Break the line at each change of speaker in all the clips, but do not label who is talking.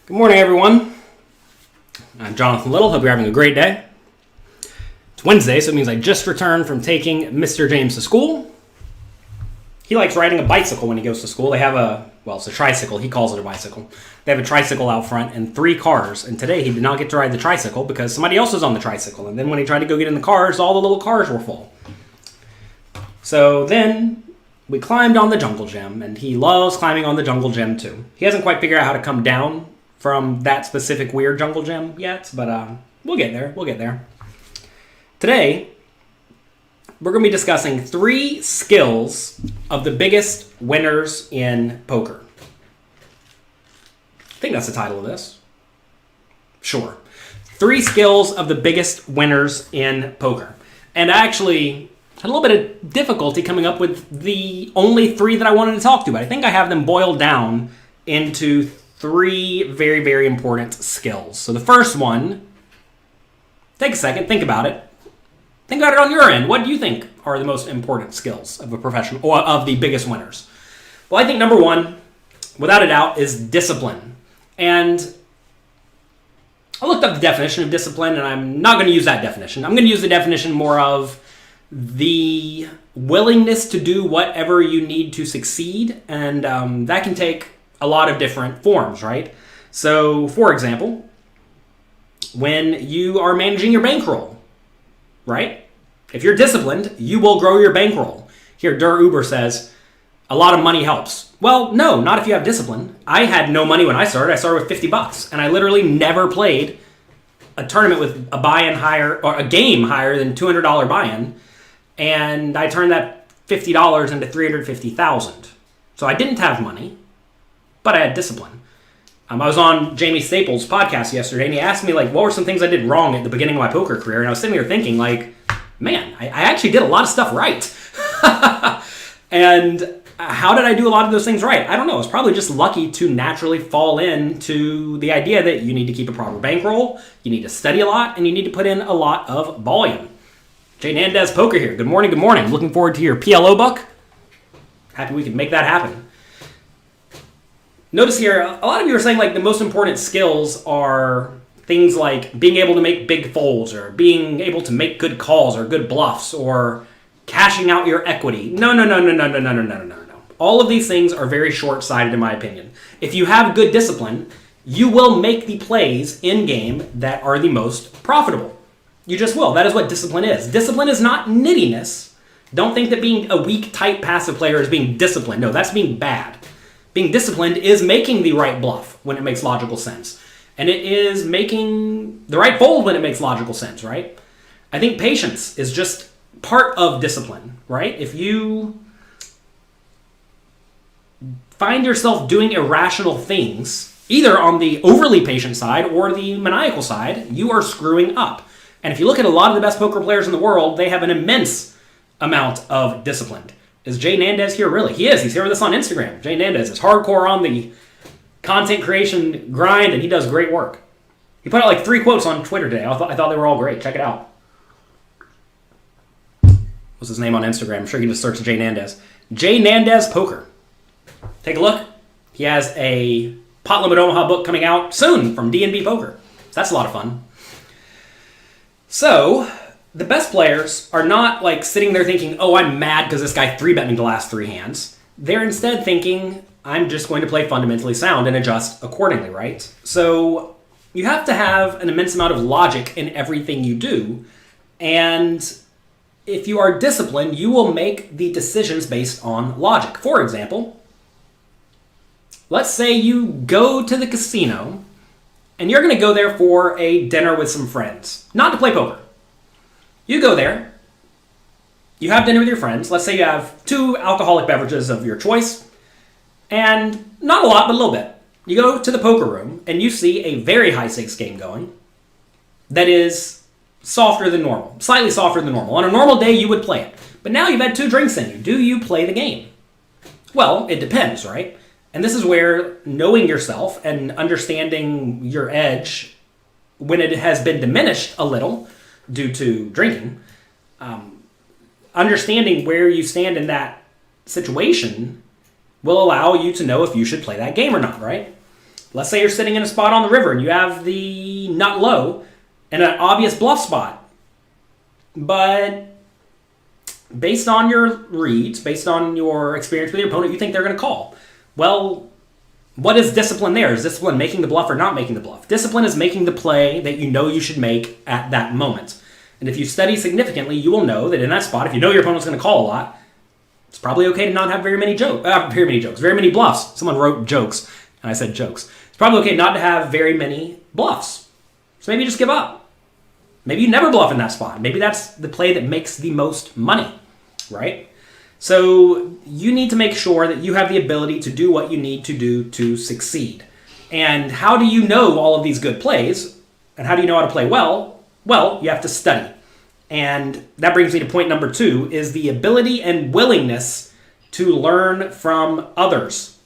Good morning, everyone. I'm Jonathan Little. Hope you're having a great day. It's Wednesday, so it means I just returned from taking Mr. James to school. He likes riding a bicycle when he goes to school. They have it's a tricycle. He calls it a bicycle. They have a tricycle out front and 3 cars. And today he did not get to ride the tricycle because somebody else was on the tricycle. And then when he tried to go get in the cars, all the little cars were full. So then we climbed on the jungle gym, and he loves climbing on the jungle gym too. He hasn't quite figured out how to come down from that specific weird jungle gym yet, but we'll get there. We'll get there. Today, we're going to be discussing 3 skills of the biggest winners in poker. I think that's the title of this. Sure. 3 skills of the biggest winners in poker. And I actually had a little bit of difficulty coming up with the only 3 that I wanted to talk to, but I think I have them boiled down into 3 very, very important skills. So the first one, take a second, think about it. Think about it on your end. What do you think are the most important skills of a professional, or of the biggest winners? Well, I think number 1, without a doubt, is discipline. And I looked up the definition of discipline, and I'm not going to use that definition. I'm going to use the definition more of the willingness to do whatever you need to succeed, and that can take a lot of different forms, right? So, for example, when you are managing your bankroll, right? If you're disciplined, you will grow your bankroll. Here, Der Uber says, a lot of money helps. Well, no, not if you have discipline. I had no money when I started. I started with $50, and I literally never played a tournament with a buy-in higher, or a game higher than $200 buy-in, and I turned that $50 into $350,000. So I didn't have money, but I had discipline. I was on Jamie Staples' podcast yesterday, and he asked me, what were some things I did wrong at the beginning of my poker career? And I was sitting there thinking, man, I actually did a lot of stuff right. And how did I do a lot of those things right? I don't know. I was probably just lucky to naturally fall into the idea that you need to keep a proper bankroll, you need to study a lot, and you need to put in a lot of volume. Jay Nandez Poker here. Good morning, good morning. Looking forward to your PLO book. Happy we can make that happen. Notice here, a lot of you are saying the most important skills are things like being able to make big folds, or being able to make good calls or good bluffs, or cashing out your equity. No. All of these things are very short-sighted in my opinion. If you have good discipline, you will make the plays in-game that are the most profitable. You just will. That is what discipline is. Discipline is not nittiness. Don't think that being a weak, tight, passive player is being disciplined. No, that's being bad. Being disciplined is making the right bluff when it makes logical sense. And it is making the right fold when it makes logical sense, right? I think patience is just part of discipline, right? If you find yourself doing irrational things, either on the overly patient side or the maniacal side, you are screwing up. And if you look at a lot of the best poker players in the world, they have an immense amount of discipline. Is Jay Nandez here? Really? He is. He's here with us on Instagram. Jay Nandez is hardcore on the content creation grind, and he does great work. He put out 3 quotes on Twitter today. I thought they were all great. Check it out. What's his name on Instagram? I'm sure you can just search Jay Nandez. Jay Nandez Poker. Take a look. He has a Pot Limit Omaha book coming out soon from D&B Poker. So that's a lot of fun. So the best players are not sitting there thinking, oh, I'm mad because this guy 3-bet me the last 3 hands. They're instead thinking, I'm just going to play fundamentally sound and adjust accordingly, right? So you have to have an immense amount of logic in everything you do. And if you are disciplined, you will make the decisions based on logic. For example, let's say you go to the casino and you're going to go there for a dinner with some friends, not to play poker. You go there, you have dinner with your friends. Let's say you have 2 alcoholic beverages of your choice, and not a lot, but a little bit. You go to the poker room, and you see a very high-stakes game going that is softer than normal, slightly softer than normal. On a normal day, you would play it. But now you've had 2 drinks in you. Do you play the game? Well, it depends, right? And this is where knowing yourself and understanding your edge when it has been diminished a little due to drinking, understanding where you stand in that situation will allow you to know if you should play that game or not, right? let's say you're sitting in a spot on the river and you have the nut low and an obvious bluff spot. But based on your reads, based on your experience with your opponent, you think they're going to call. Well, what is discipline there? Is discipline making the bluff or not making the bluff? Discipline is making the play that you know you should make at that moment. And if you study significantly, you will know that in that spot, if you know your opponent's going to call a lot, it's probably okay to not have very many bluffs. Someone wrote jokes, and I said jokes. It's probably okay not to have very many bluffs. So maybe you just give up. Maybe you never bluff in that spot. Maybe that's the play that makes the most money, right? So you need to make sure that you have the ability to do what you need to do to succeed. And how do you know all of these good plays? And how do you know how to play well? Well, you have to study. And that brings me to point number 2, is the ability and willingness to learn from others.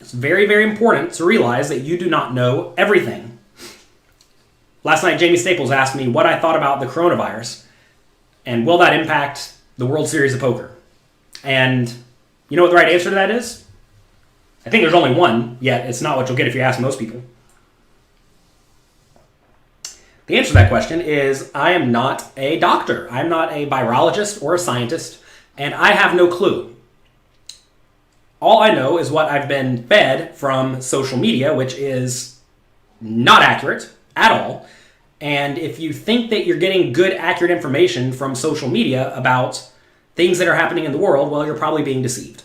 It's very, very important to realize that you do not know everything. Last night, Jamie Staples asked me what I thought about the coronavirus and will that impact the World Series of Poker? And you know what the right answer to that is? I think there's only one, yet it's not what you'll get if you ask most people. The answer to that question is I am not a doctor. I'm not a virologist or a scientist, and I have no clue. All I know is what I've been fed from social media, which is not accurate at all. And if you think that you're getting good, accurate information from social media about things that are happening in the world, well, you're probably being deceived.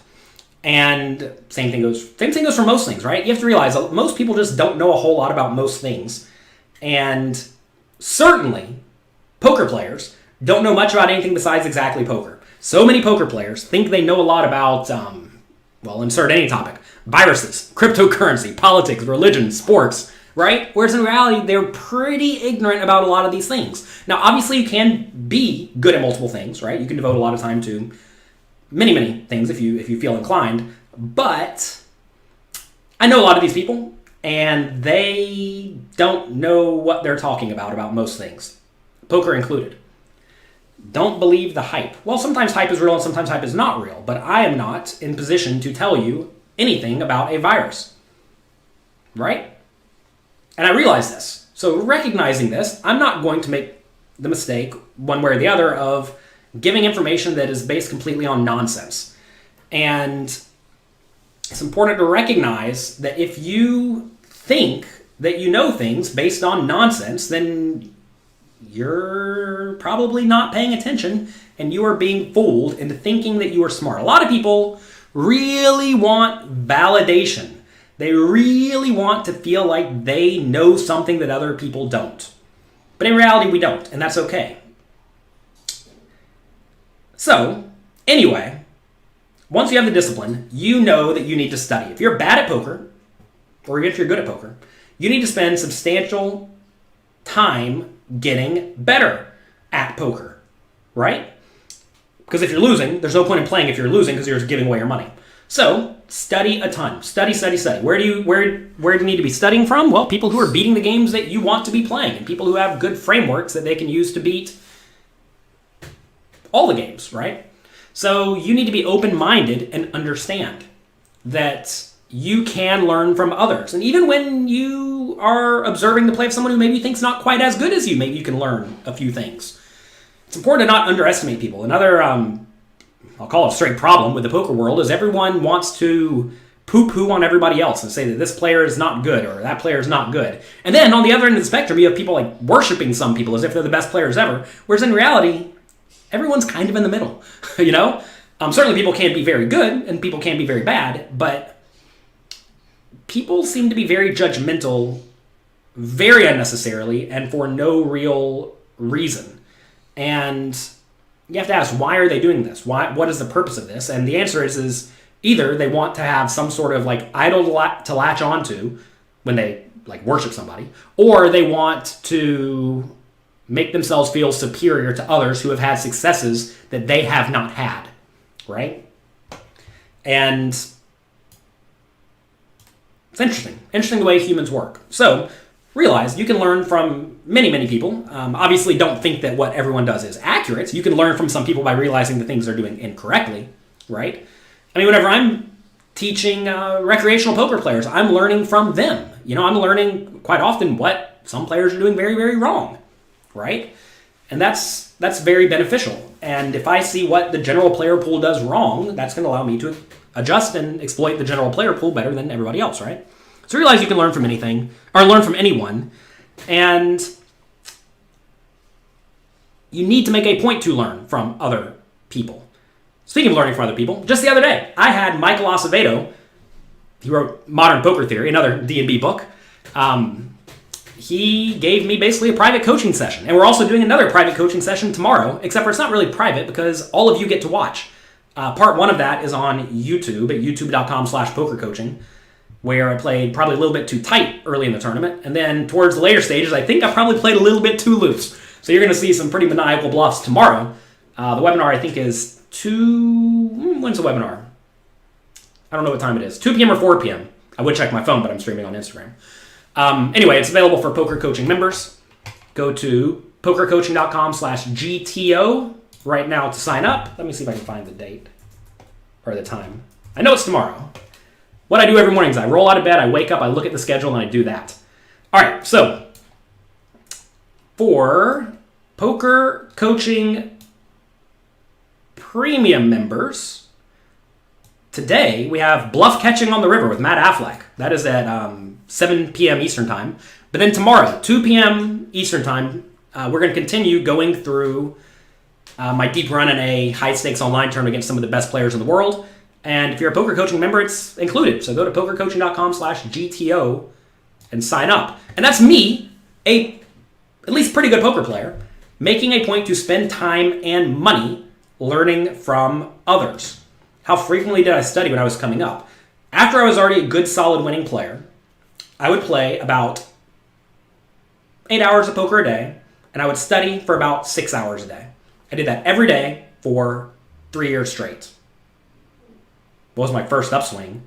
And same thing goes for most things, right? You have to realize that most people just don't know a whole lot about most things. And certainly, poker players don't know much about anything besides exactly poker. So many poker players think they know a lot about, insert any topic. Viruses, cryptocurrency, politics, religion, sports, right? Whereas in reality, they're pretty ignorant about a lot of these things. Now, obviously, you can be good at multiple things, right? You can devote a lot of time to many, many things if you feel inclined. But I know a lot of these people, and they don't know what they're talking about most things, poker included. Don't believe the hype. Well, sometimes hype is real and sometimes hype is not real, but I am not in position to tell you anything about a virus, right? And I realize this. So recognizing this, I'm not going to make the mistake, one way or the other, of giving information that is based completely on nonsense. And it's important to recognize that if you think that you know things based on nonsense, then you're probably not paying attention and you are being fooled into thinking that you are smart. A lot of people really want validation. They really want to feel like they know something that other people don't. But in reality, we don't, and that's okay. So, anyway, once you have the discipline, you know that you need to study. If you're bad at poker, or if you're good at poker, you need to spend substantial time getting better at poker, right? Because if you're losing, there's no point in playing if you're losing because you're just giving away your money. So, study a ton. Study. Where do you need to be studying from? Well, people who are beating the games that you want to be playing, and people who have good frameworks that they can use to beat all the games, right? So you need to be open-minded and understand that you can learn from others. And even when you are observing the play of someone who maybe you think's not quite as good as you, maybe you can learn a few things. It's important to not underestimate people. Another, I'll call it a straight problem with the poker world, is everyone wants to poo-poo on everybody else and say that this player is not good or that player is not good. And then on the other end of the spectrum, you have people like worshiping some people as if they're the best players ever, whereas in reality, everyone's kind of in the middle, you know? Certainly people can be very good and people can be very bad, but people seem to be very judgmental, very unnecessarily, and for no real reason. And you have to ask, why are they doing this? What is the purpose of this? And the answer is either they want to have some sort of like idol to latch onto when they like worship somebody, or they want to make themselves feel superior to others who have had successes that they have not had, right? And it's interesting the way humans work. So realize you can learn from many, many people. Obviously, don't think that what everyone does is accurate. You can learn from some people by realizing the things they're doing incorrectly, right? I mean, whenever I'm teaching recreational poker players, I'm learning from them. I'm learning quite often what some players are doing very, very wrong, right? And that's very beneficial. And if I see what the general player pool does wrong, that's going to allow me to adjust and exploit the general player pool better than everybody else, right? So realize you can learn from anything, or learn from anyone, and you need to make a point to learn from other people. Speaking of learning from other people, just the other day, I had Michael Acevedo. He wrote Modern Poker Theory, another D&B book. He gave me basically a private coaching session. And we're also doing another private coaching session tomorrow, except for it's not really private because all of you get to watch. Part one of that is on YouTube at youtube.com/pokercoaching, where I played probably a little bit too tight early in the tournament. And then towards the later stages, I think I probably played a little bit too loose. So you're going to see some pretty maniacal bluffs tomorrow. The webinar, I think, is when's the webinar? I don't know what time it is. 2 p.m. or 4 p.m. I would check my phone, but I'm streaming on Instagram. Anyway, it's available for Poker Coaching members. Go to pokercoaching.com/GTO right now to sign up. Let me see if I can find the date or the time. I know it's tomorrow. What I do every morning is I roll out of bed, I wake up, I look at the schedule, and I do that. All right, so for Poker Coaching Premium members, today we have Bluff Catching on the River with Matt Affleck. That is at 7 p.m. Eastern Time. But then tomorrow, 2 p.m. Eastern Time, we're going to continue going through my deep run in a high-stakes online tournament against some of the best players in the world. And if you're a Poker Coaching member, it's included. So go to pokercoaching.com/GTO and sign up. And that's me, at least pretty good poker player, making a point to spend time and money learning from others. How frequently did I study when I was coming up? After I was already a good, solid winning player, I would play about 8 hours of poker a day, and I would study for about 6 hours a day. I did that every day for 3 years straight. What was my first upswing?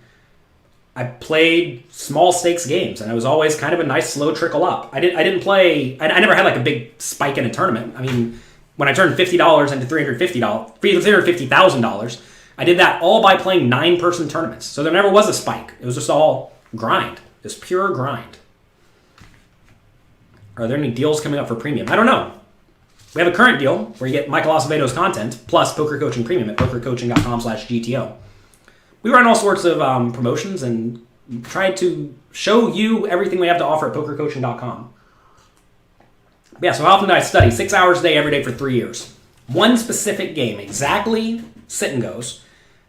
I played small stakes games, and I was always kind of a nice slow trickle up. I never had like a big spike in a tournament. I mean, when I turned $50 into $350,000, I did that all by playing 9-person tournaments. So there never was a spike. It was just all grind. Just pure grind. Are there any deals coming up for premium? I don't know. We have a current deal where you get Michael Acevedo's content plus Poker Coaching Premium at pokercoaching.com/GTO. We run all sorts of promotions and try to show you everything we have to offer at pokercoaching.com. Yeah, so how often do I study? 6 hours a day, every day for 3 years. One specific game, exactly sit and goes.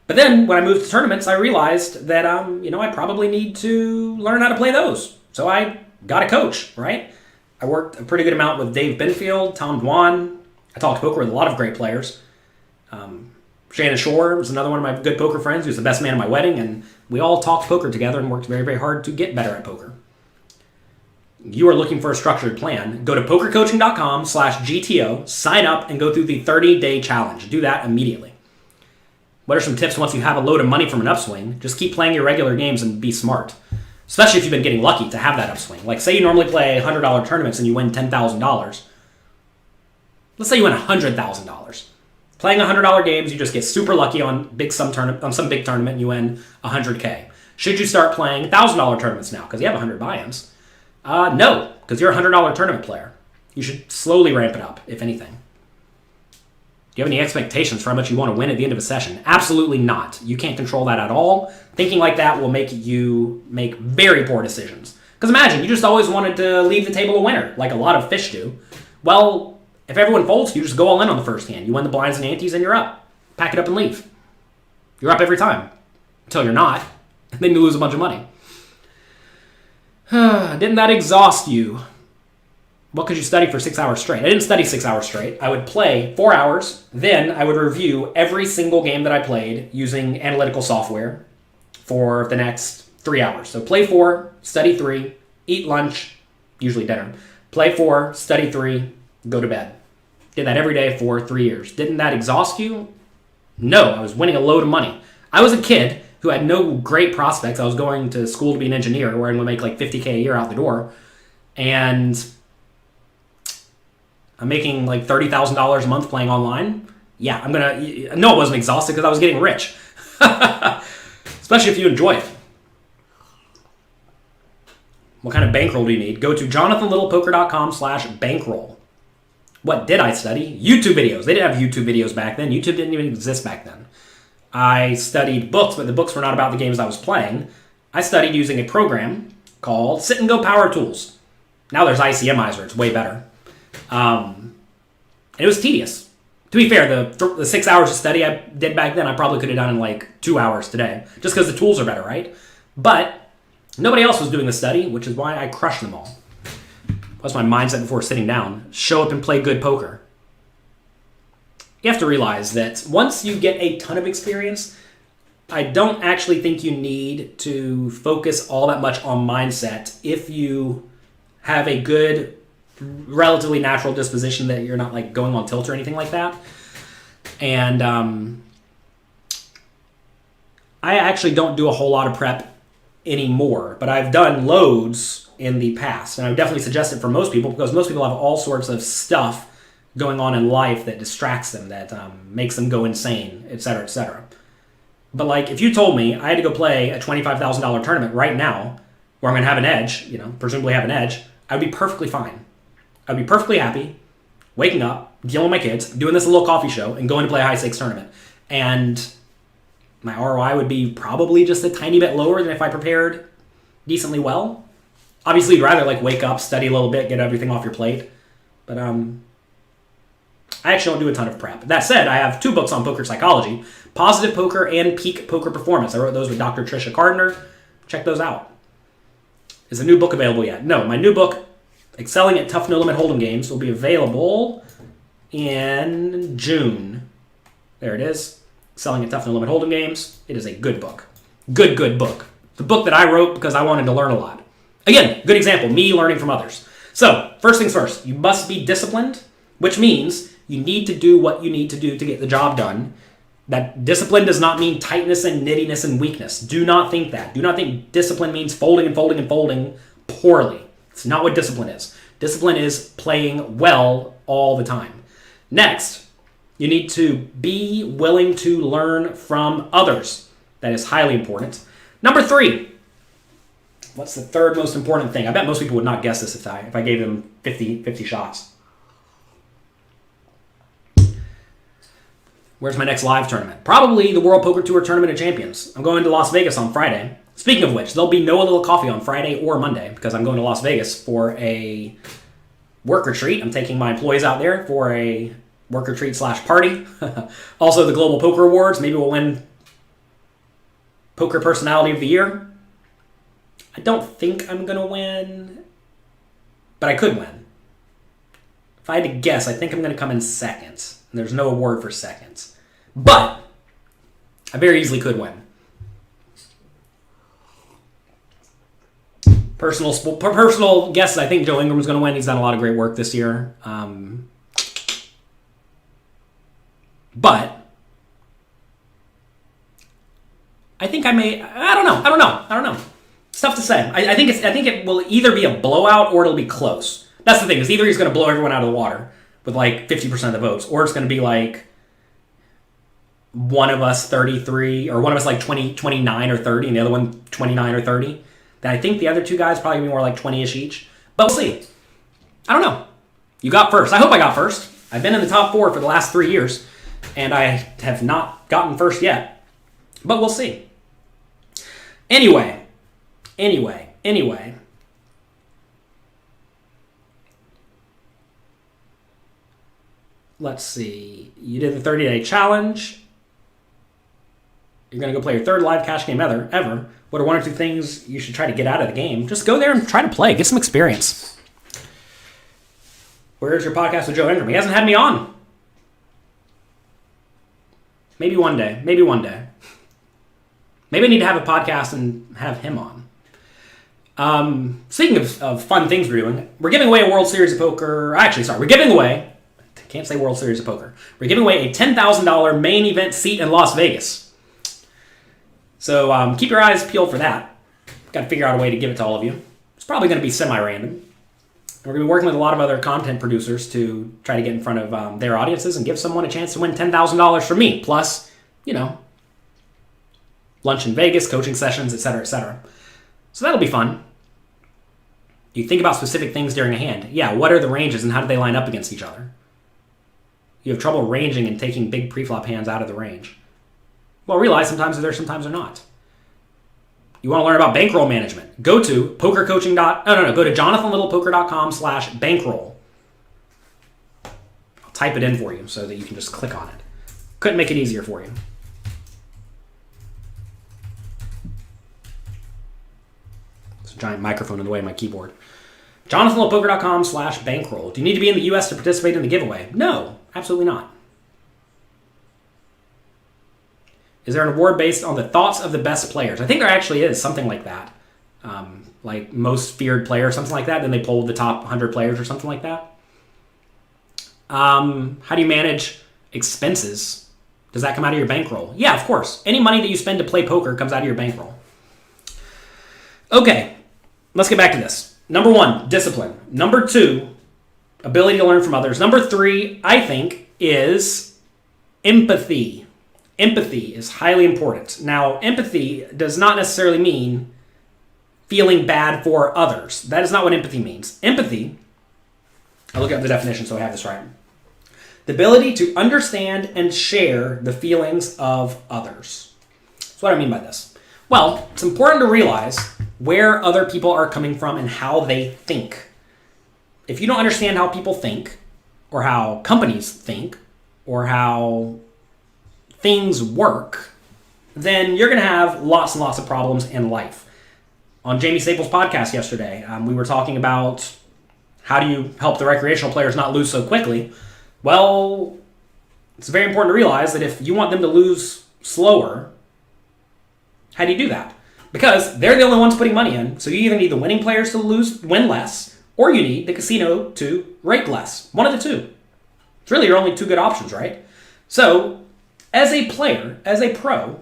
But then when I moved to tournaments, I realized that, I probably need to learn how to play those. So I got a coach, right? I worked a pretty good amount with Dave Benfield, Tom Dwan. I talked poker with a lot of great players. Shannon Shore was another one of my good poker friends. He was the best man at my wedding, and we all talked poker together and worked very, very hard to get better at poker. You are looking for a structured plan, go to pokercoaching.com/GTO, sign up, and go through the 30-day challenge. Do that immediately. What are some tips once you have a load of money from an upswing? Just keep playing your regular games and be smart. Especially if you've been getting lucky to have that upswing. Like, say you normally play $100 tournaments and you win $10,000. Let's say you win $100,000. Playing $100 games, you just get super lucky on some big tournament and you win $100K. Should you start playing $1,000 tournaments now because you have 100 buy-ins? No, because you're a $100 tournament player. You should slowly ramp it up, if anything. Do you have any expectations for how much you want to win at the end of a session? Absolutely not. You can't control that at all. Thinking like that will make you make very poor decisions. Because imagine, you just always wanted to leave the table a winner, like a lot of fish do. Well, if everyone folds, you just go all in on the first hand. You win the blinds and antes and you're up. Pack it up and leave. You're up every time. Until you're not. And then you lose a bunch of money. Didn't that exhaust you? What could you study for 6 hours straight? I didn't study 6 hours straight. I would play 4 hours. Then I would review every single game that I played using analytical software for the next 3 hours. So play 4, study 3, eat lunch, usually dinner. Play 4, study 3, go to bed. Did that every day for 3 years. Didn't that exhaust you? No, I was winning a load of money. I was a kid who had no great prospects. I was going to school to be an engineer where I would make like $50K a year out the door. And I'm making like $30,000 a month playing online. Yeah, no, it wasn't exhausted because I was getting rich. Especially if you enjoy it. What kind of bankroll do you need? Go to jonathanlittlepoker.com/bankroll. What did I study? YouTube videos. They didn't have YouTube videos back then. YouTube didn't even exist back then. I studied books, but the books were not about the games I was playing. I studied using a program called Sit and Go Power Tools. Now there's ICMizer. It's way better. And it was tedious. To be fair, the 6 hours of study I did back then, I probably could have done in like 2 hours today, just because the tools are better, right? But nobody else was doing the study, which is why I crushed them all. That's my mindset before sitting down. Show up and play good poker. You have to realize that once you get a ton of experience, I don't actually think you need to focus all that much on mindset if you have a good, relatively natural disposition that you're not like going on tilt or anything like that. And I actually don't do a whole lot of prep anymore, but I've done loads in the past. And I would definitely suggest it for most people because most people have all sorts of stuff going on in life that distracts them, that makes them go insane, etc., etc. But like, if you told me I had to go play a $25,000 tournament right now, where I'm going to have an edge, presumably have an edge, I would be perfectly fine. I'd be perfectly happy waking up, dealing with my kids, doing this little coffee show, and going to play a high-stakes tournament. And my ROI would be probably just a tiny bit lower than if I prepared decently well. Obviously, you'd rather like wake up, study a little bit, get everything off your plate. But I actually don't do a ton of prep. That said, I have 2 books on poker psychology, Positive Poker and Peak Poker Performance. I wrote those with Dr. Trisha Cardner. Check those out. Is the new book available yet? No, my new book, Excelling at Tough No Limit Hold'em Games, will be available in June. There it is. Excelling at Tough No Limit Hold'em Games. It is a good book. Good book. The book that I wrote because I wanted to learn a lot. Again, good example, me learning from others. So, first things first, you must be disciplined, which means you need to do what you need to do to get the job done. That discipline does not mean tightness and nittiness and weakness. Do not think that. Do not think discipline means folding and folding and folding poorly. It's not what discipline is. Discipline is playing well all the time. Next, you need to be willing to learn from others. That is highly important. Number 3. What's the third most important thing? I bet most people would not guess this if I gave them 50 shots. Where's my next live tournament? Probably the World Poker Tour Tournament of Champions. I'm going to Las Vegas on Friday. Speaking of which, there'll be no Little Coffee on Friday or Monday because I'm going to Las Vegas for a work retreat. I'm taking my employees out there for a work retreat / party. Also, the Global Poker Awards. Maybe we'll win Poker Personality of the Year. I don't think I'm going to win, but I could win. If I had to guess, I think I'm going to come in second. And there's no award for seconds. But I very easily could win. Personal guess, I think Joe Ingram's going to win. He's done a lot of great work this year. But I think I may. I don't know. It's tough to say. I think it will either be a blowout or it'll be close. That's the thing. Is either he's going to blow everyone out of the water with like 50% of the votes, or it's going to be like one of us 33, or one of us like 29 or 30, and the other one 29 or 30. Then I think the other 2 guys probably be more like 20-ish each. But we'll see. I don't know. You got first. I hope I got first. I've been in the top 4 for the last 3 years, and I have not gotten first yet. But we'll see. Anyway. Let's see. You did the 30-day challenge. You're going to go play your 3rd live cash game ever. What are 1 or 2 things you should try to get out of the game? Just go there and try to play. Get some experience. Where's your podcast with Joe Ingram? He hasn't had me on. Maybe one day. Maybe I need to have a podcast and have him on. Speaking of fun things we're doing, we're giving away a World Series of Poker. We're giving away, I can't say World Series of Poker. We're giving away a $10,000 main event seat in Las Vegas. So keep your eyes peeled for that. Got to figure out a way to give it to all of you. It's probably going to be semi-random. And we're going to be working with a lot of other content producers to try to get in front of their audiences and give someone a chance to win $10,000 from me. Plus, lunch in Vegas, coaching sessions, etc., etc. So that'll be fun. You think about specific things during a hand. Yeah, what are the ranges and how do they line up against each other? You have trouble ranging and taking big preflop hands out of the range. Well, realize sometimes they're there, sometimes they're not. You want to learn about bankroll management? Go to pokercoaching. Go to jonathanlittlepoker.com/bankroll. I'll type it in for you so that you can just click on it. Couldn't make it easier for you. It's a giant microphone in the way of my keyboard. jonathanlittlepoker.com/bankroll. Do you need to be in the U.S. to participate in the giveaway? No, absolutely not. Is there an award based on the thoughts of the best players? I think there actually is something like that. Like most feared player, something like that. Then they polled the top 100 players or something like that. How do you manage expenses? Does that come out of your bankroll? Yeah, of course. Any money that you spend to play poker comes out of your bankroll. Okay, let's get back to this. Number 1, discipline. Number 2, ability to learn from others. Number 3, I think, is empathy. Empathy is highly important. Now, empathy does not necessarily mean feeling bad for others. That is not what empathy means. Empathy, I'll look up the definition so I have this right. The ability to understand and share the feelings of others. That's what I mean by this. Well, it's important to realize where other people are coming from and how they think. If you don't understand how people think, or how companies think, or how things work, then you're going to have lots and lots of problems in life. On Jamie Staples' podcast yesterday, we were talking about how do you help the recreational players not lose so quickly. Well, it's very important to realize that if you want them to lose slower, how do you do that? Because they're the only ones putting money in, so you either need the winning players to win less, or you need the casino to rake less. One of the two. It's really your only two good options, right? So, as a player, as a pro,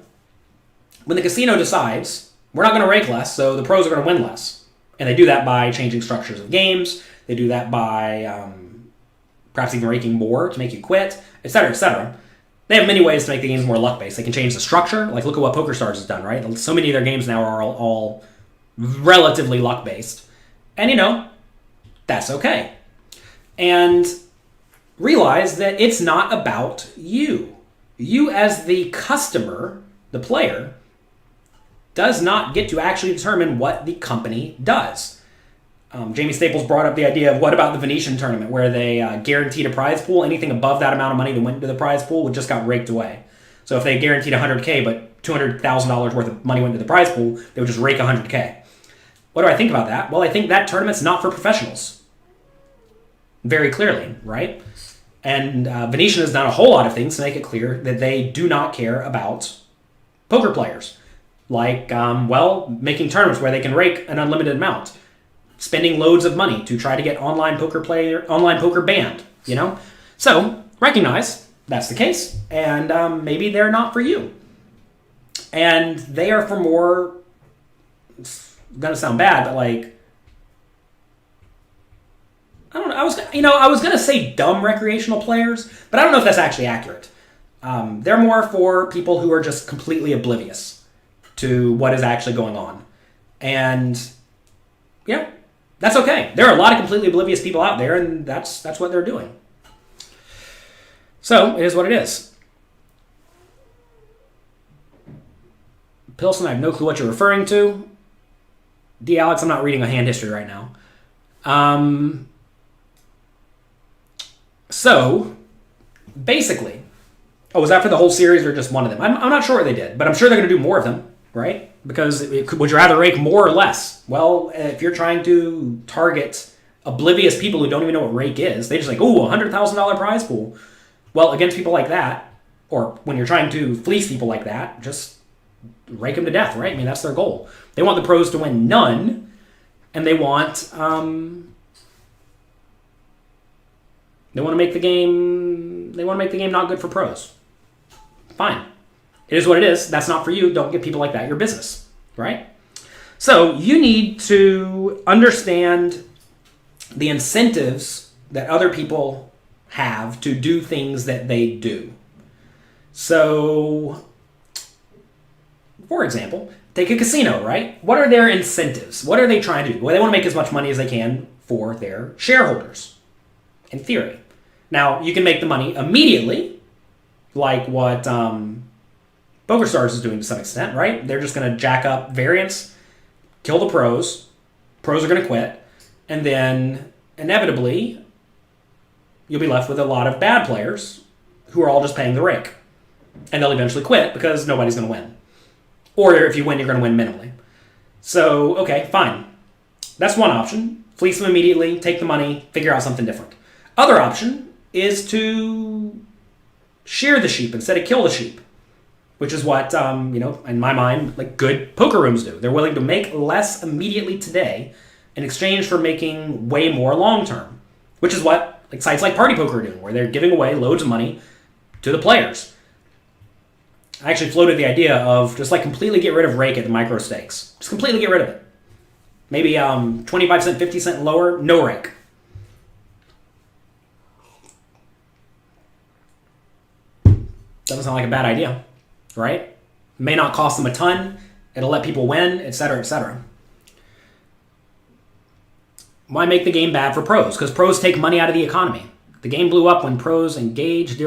when the casino decides, we're not going to rake less, so the pros are going to win less. And they do that by changing structures of games. They do that by perhaps even raking more to make you quit, etc., etc. They have many ways to make the games more luck-based. They can change the structure. Like, look at what PokerStars has done, right? So many of their games now are all relatively luck-based. And, that's okay. And realize that it's not about you. You as the customer, the player, does not get to actually determine what the company does. Jamie Staples brought up the idea of what about the Venetian tournament where they guaranteed a prize pool. Anything above that amount of money that went into the prize pool just got raked away. So if they guaranteed $100K but $200,000 worth of money went into the prize pool, they would just rake $100K. What do I think about that? Well, I think that tournament's not for professionals. Very clearly, right? And Venetian has done a whole lot of things to make it clear that they do not care about poker players. Like, making tournaments where they can rake an unlimited amount. Spending loads of money to try to get online poker banned, So, recognize that's the case, and maybe they're not for you. And they are for more, it's gonna sound bad, but I don't know, I was gonna say dumb recreational players, but I don't know if that's actually accurate. They're more for people who are just completely oblivious to what is actually going on. And, that's okay. There are a lot of completely oblivious people out there, and that's what they're doing. So, it is what it is. Pilson, I have no clue what you're referring to. D. Alex, I'm not reading a hand history right now. So, basically, was that for the whole series or just one of them? I'm not sure what they did, but I'm sure they're going to do more of them, right? Because would you rather rake more or less? Well, if you're trying to target oblivious people who don't even know what rake is, they just $100,000 prize pool. Well, against people like that, or when you're trying to fleece people like that, just rake them to death, right? I mean, that's their goal. They want the pros to win none, and they want to make the game not good for pros. Fine. It is what it is. That's not for you. Don't give people like that your business, right? So you need to understand the incentives that other people have to do things that they do. So, for example, take a casino, right? What are their incentives? What are they trying to do? Well, they want to make as much money as they can for their shareholders, in theory. Now, you can make the money immediately, like what PokerStars is doing to some extent, right? They're just going to jack up variance, kill the pros. Pros are going to quit. And then, inevitably, you'll be left with a lot of bad players who are all just paying the rake. And they'll eventually quit because nobody's going to win. Or if you win, you're going to win minimally. So, okay, fine. That's one option. Fleece them immediately, take the money, figure out something different. Other option is to shear the sheep instead of kill the sheep, which is what, in my mind, like good poker rooms do. They're willing to make less immediately today in exchange for making way more long-term, which is what like sites like Party Poker are doing, where they're giving away loads of money to the players. I actually floated the idea of just like completely get rid of rake at the micro stakes. Just completely get rid of it. Maybe 25 cent, 50 cent lower, no rake. Doesn't sound like a bad idea, right? May not cost them a ton. It'll let people win, etc., etc. Why make the game bad for pros? Because pros take money out of the economy. The game blew up when pros engaged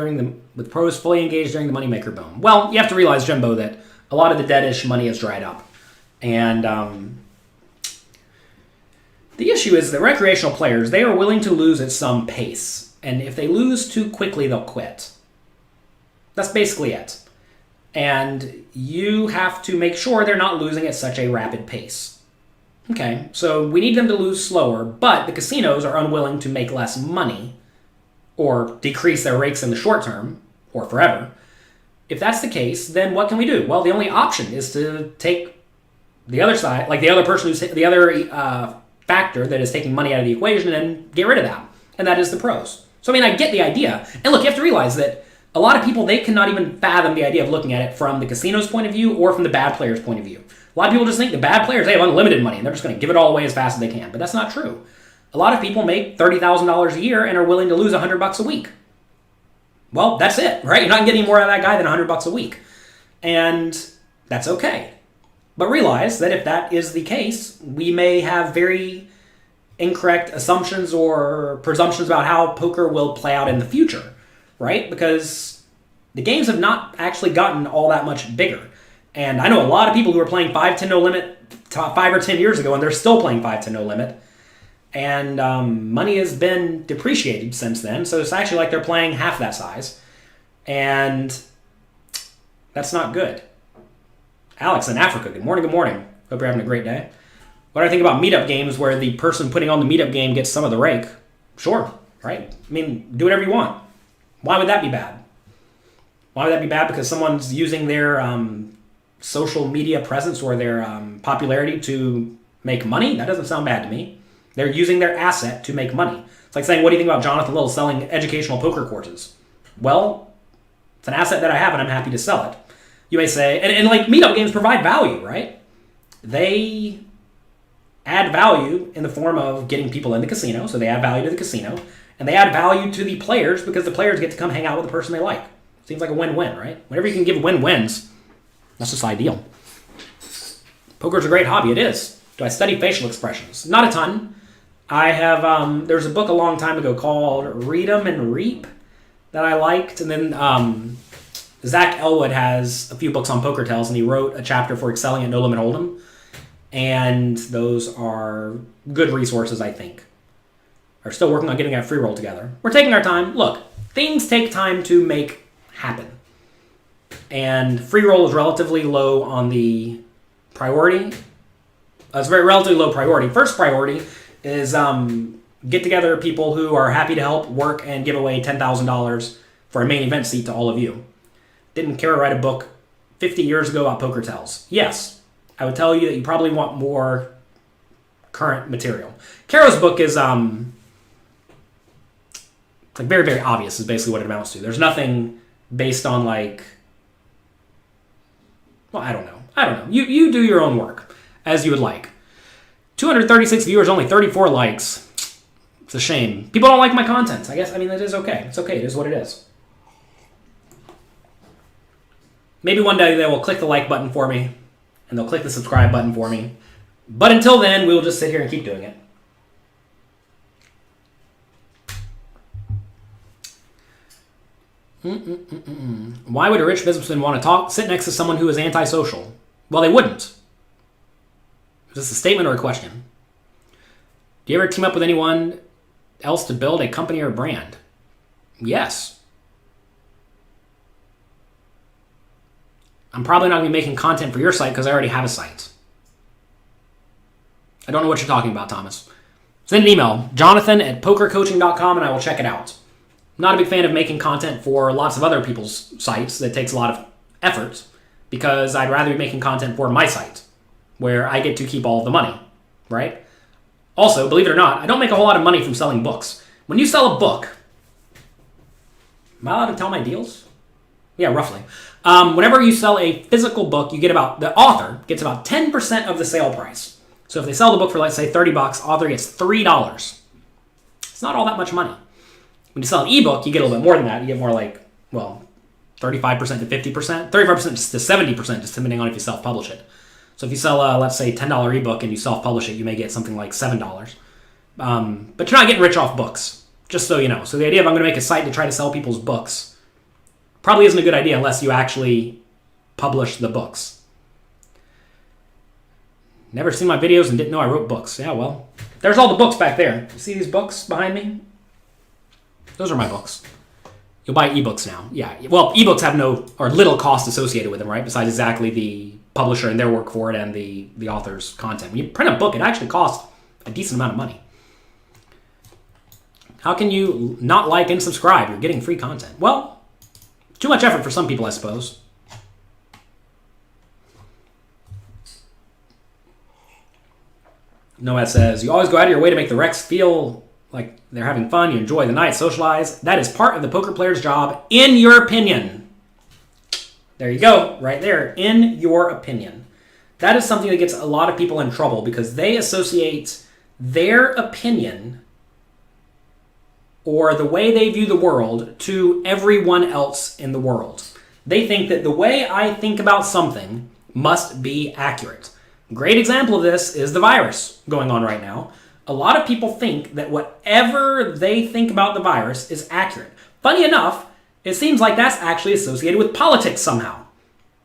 with pros fully engaged during the moneymaker boom. Well, you have to realize, Jimbo, that a lot of the deadish money has dried up. And the issue is that recreational players, they are willing to lose at some pace. And if they lose too quickly, they'll quit. That's basically it. And you have to make sure they're not losing at such a rapid pace. Okay, so we need them to lose slower, but the casinos are unwilling to make less money or decrease their rakes in the short term, or forever. If that's the case, then what can we do? Well, the only option is to take the other side, like the other person who's the other factor that is taking money out of the equation and get rid of that. And that is the pros. So, I mean, I get the idea. And look, you have to realize that a lot of people, they cannot even fathom the idea of looking at it from the casino's point of view or from the bad player's point of view. A lot of people just think the bad players, they have unlimited money and they're just going to give it all away as fast as they can. But that's not true. A lot of people make $30,000 a year and are willing to lose $100 a week. Well, that's it, right? You're not getting more out of that guy than $100 a week. And that's okay. But realize that if that is the case, we may have very incorrect assumptions or presumptions about how poker will play out in the future, right? Because the games have not actually gotten all that much bigger. And I know a lot of people who were playing 5-10 no limit 5 or 10 years ago, and they're still playing 5-10 no limit. And money has been depreciated since then, so it's actually like they're playing half that size. And that's not good. Alex in Africa, good morning, good morning. Hope you're having a great day. What do I think about meetup games where the person putting on the meetup game gets some of the rake? Sure, right? I mean, do whatever you want. Why would that be bad? Why would that be bad? Because someone's using their social media presence or their popularity to make money? That doesn't sound bad to me. They're using their asset to make money. It's like saying, what do you think about Jonathan Little selling educational poker courses? Well, it's an asset that I have and I'm happy to sell it. You may say, and like meetup games provide value, right? They add value in the form of getting people in the casino, so they add value to the casino, and they add value to the players because the players get to come hang out with the person they like. Seems like a win-win, right? Whenever you can give win-wins, that's just ideal. Poker's a great hobby, it is. Do I study facial expressions? Not a ton. I have, there's a book a long time ago called Read 'em and Reap that I liked, and then Zach Elwood has a few books on poker tells, and he wrote a chapter for excelling at No Limit Hold'em, and those are good resources, I think. We're still working on getting a free roll together. We're taking our time. Look, things take time to make happen, and free roll is relatively low on the priority. It's very relatively low priority. First priority is get together people who are happy to help work and give away $10,000 for a main event seat to all of you. Didn't Kara write a book 50 years ago about poker tells? Yes. I would tell you that you probably want more current material. Kara's book is like very, very obvious is basically what it amounts to. There's nothing based on like, well, I don't know. You do your own work as you would like. 236 viewers, only 34 likes. It's a shame. People don't like my content. I guess, I mean, it is okay. It's okay. It is what it is. Maybe one day they will click the like button for me and they'll click the subscribe button for me. But until then, we'll just sit here and keep doing it. Why would a rich businessman want to sit next to someone who is antisocial? Well, they wouldn't. Is this a statement or a question? Do you ever team up with anyone else to build a company or a brand? Yes. I'm probably not going to be making content for your site because I already have a site. I don't know what you're talking about, Thomas. Send an email, jonathan@pokercoaching.com, and I will check it out. Not a big fan of making content for lots of other people's sites. That takes a lot of effort because I'd rather be making content for my site where I get to keep all of the money, right? Also, believe it or not, I don't make a whole lot of money from selling books. When you sell a book, am I allowed to tell my deals? Yeah, roughly. Whenever you sell a physical book, the author gets about 10% of the sale price. So if they sell the book for, let's say, $30, author gets $3. It's not all that much money. When you sell an ebook, you get a little bit more than that. You get more like, 35% to 50%, 35% to 70%, just depending on if you self-publish it. So if you sell a, let's say, $10 ebook and you self-publish it, you may get something like $7. But you're not getting rich off books, just so you know. So the idea of I'm going to make a site to try to sell people's books probably isn't a good idea unless you actually publish the books. Never seen my videos and didn't know I wrote books. Yeah, well, there's all the books back there. You see these books behind me? Those are my books. You'll buy ebooks now. Yeah, well, ebooks have no or little cost associated with them, right? Besides exactly the publisher and their work for it and the author's content. When you print a book, it actually costs a decent amount of money. How can you not like and subscribe? You're getting free content. Well, too much effort for some people, I suppose. Nomad says, you always go out of your way to make the Rex feel like they're having fun. You enjoy the night, socialize. That is part of the poker player's job, in your opinion. There you go, right there. In your opinion. That is something that gets a lot of people in trouble because they associate their opinion or the way they view the world to everyone else in the world. They think that the way I think about something must be accurate. Great example of this is the virus going on right now. A lot of people think that whatever they think about the virus is accurate. Funny enough, it seems like that's actually associated with politics somehow.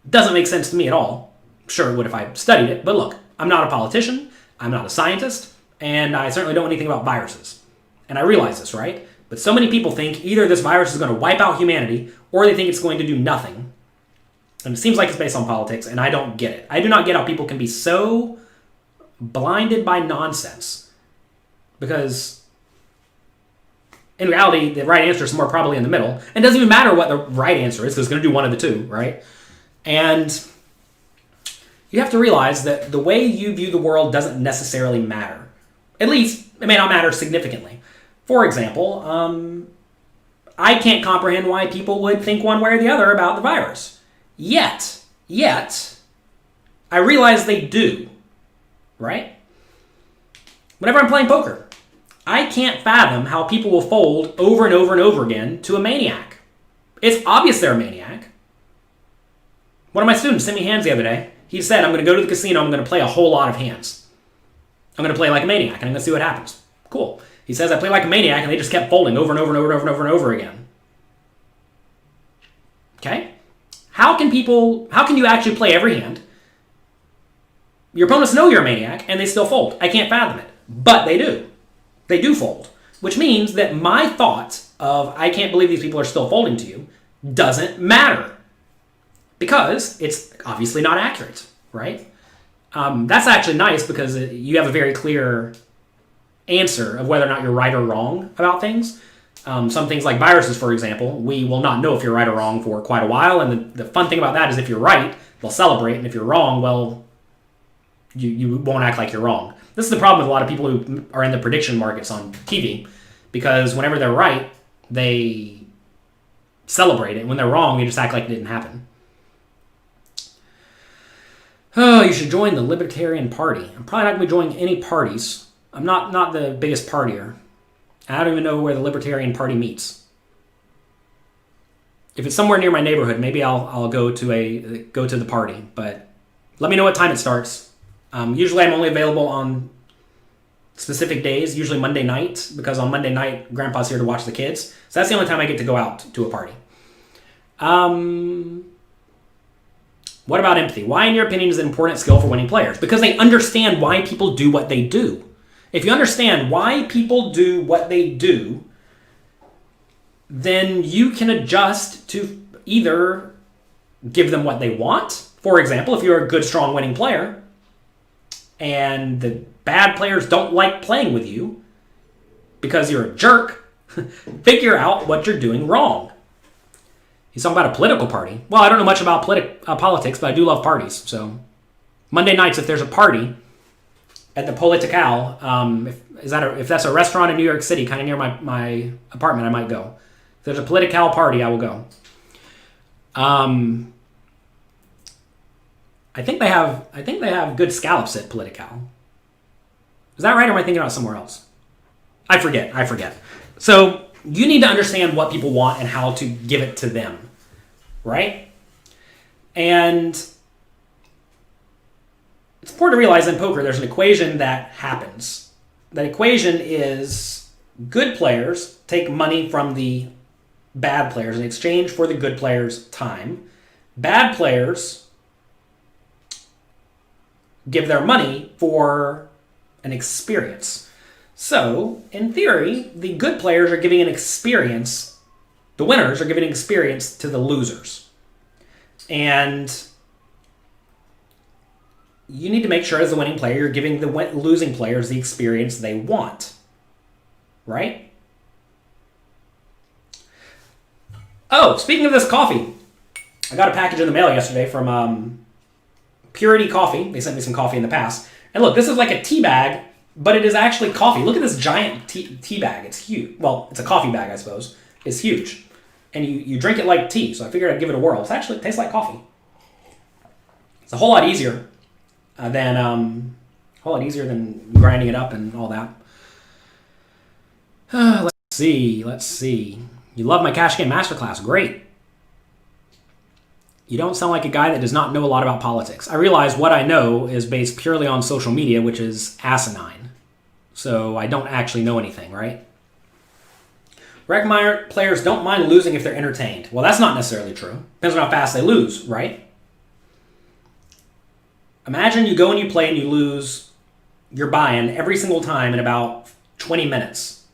Doesn't make sense to me at all. Sure it would if I studied it, but look, I'm not a politician, I'm not a scientist, and I certainly don't know anything about viruses. And I realize this, right? But so many people think either this virus is going to wipe out humanity, or they think it's going to do nothing. And it seems like it's based on politics, and I don't get it. I do not get how people can be so blinded by nonsense. Because in reality, the right answer is somewhere probably in the middle. And it doesn't even matter what the right answer is, because it's going to do one of the two, right? And you have to realize that the way you view the world doesn't necessarily matter. At least, it may not matter significantly. For example, I can't comprehend why people would think one way or the other about the virus. Yet, I realize they do, right? Whenever I'm playing poker, I can't fathom how people will fold over and over and over again to a maniac. It's obvious they're a maniac. One of my students sent me hands the other day. He said, I'm going to go to the casino, I'm going to play a whole lot of hands. I'm going to play like a maniac, and I'm going to see what happens. Cool. He says, I play like a maniac, and they just kept folding over and over and over and over and over again. Okay? How can you actually play every hand? Your opponents know you're a maniac, and they still fold. I can't fathom it. But they do. They do fold. Which means that my thought of, I can't believe these people are still folding to you, doesn't matter. Because it's obviously not accurate, right? That's actually nice because you have a very clear answer of whether or not you're right or wrong about things. Some things like viruses, for example, we will not know if you're right or wrong for quite a while. And the fun thing about that is if you're right, they'll celebrate. And if you're wrong, well, you won't act like you're wrong. This is the problem with a lot of people who are in the prediction markets on TV. Because whenever they're right, they celebrate it. And when they're wrong, they just act like it didn't happen. Oh, you should join the Libertarian Party. I'm probably not going to be joining any parties. I'm not the biggest partier. I don't even know where the Libertarian Party meets. If it's somewhere near my neighborhood, maybe I'll go to the party. But Let me know what time it starts. Usually I'm only available on specific days, usually Monday night, because on Monday night, Grandpa's here to watch the kids. So that's the only time I get to go out to a party. What about empathy? Why, in your opinion, is it an important skill for winning players? Because they understand why people do what they do. If you understand why people do what they do, then you can adjust to either give them what they want. For example, if you're a good, strong, winning player, and the bad players don't like playing with you because you're a jerk, figure out what you're doing wrong. He's talking about a political party. Well, I don't know much about politics, but I do love parties. So Monday nights, if there's a party at the Political, if that's a restaurant in New York City, kind of near my apartment, I might go. If there's a Political party, I will go. I think they have good scallops at Political. Is that right, or am I thinking about somewhere else? I forget. So you need to understand what people want and how to give it to them, right? And it's important to realize in poker there's an equation that happens. That equation is good players take money from the bad players in exchange for the good players' time. Bad players give their money for an experience. So, in theory, the good players are giving an experience, the winners are giving an experience to the losers. And you need to make sure as the winning player, you're giving the losing players the experience they want. Right? Oh, speaking of this coffee, I got a package in the mail yesterday from Purity Coffee. They sent me some coffee in the past. And look, this is like a tea bag, but it is actually coffee. Look at this giant tea bag. It's huge. Well, it's a coffee bag, I suppose. It's huge. And you drink it like tea, so I figured I'd give it a whirl. It tastes like coffee. It's a whole lot easier than grinding it up and all that. Let's see. You love my cash game masterclass. Great. You don't sound like a guy that does not know a lot about politics. I realize what I know is based purely on social media, which is asinine. So I don't actually know anything, right? Rec players don't mind losing if they're entertained. Well, that's not necessarily true. Depends on how fast they lose, right? Imagine you go and you play and you lose your buy-in every single time in about 20 minutes.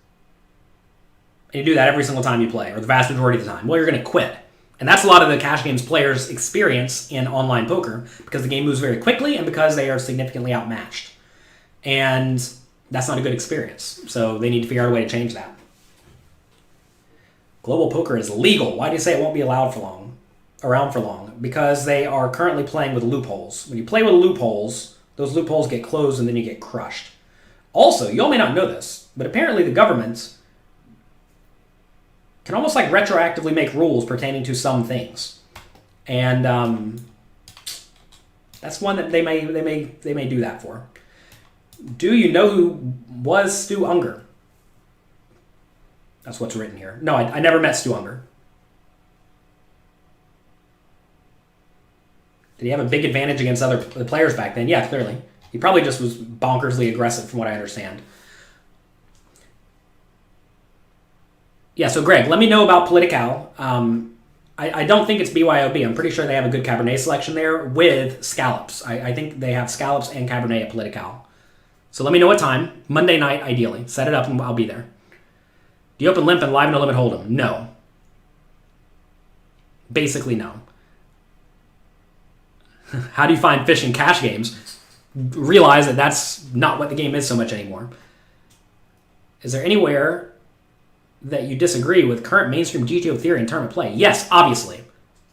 And you do that every single time you play, or the vast majority of the time. Well, you're going to quit. And that's a lot of the cash games players experience in online poker because the game moves very quickly and because they are significantly outmatched. And that's not a good experience. So they need to figure out a way to change that. Global poker is legal. Why do you say it won't be around for long? Because they are currently playing with loopholes. When you play with loopholes, those loopholes get closed and then you get crushed. Also, you all may not know this, but apparently the government can almost like retroactively make rules pertaining to some things. And that's one that they may do that for. Do you know who was Stu Unger? That's what's written here. No, I never met Stu Unger. Did he have a big advantage against other players back then? Yeah, clearly. He probably just was bonkersly aggressive from what I understand. Yeah, so Greg, let me know about Political. I don't think it's BYOB. I'm pretty sure they have a good Cabernet selection there with scallops. I think they have scallops and Cabernet at Political. So let me know what time. Monday night, ideally. Set it up and I'll be there. Do you open limp and live no limit hold'em? No. Basically, no. How do you find fish in cash games? Realize that that's not what the game is so much anymore. Is there anywhere that you disagree with current mainstream GTO theory in tournament play? Yes, obviously.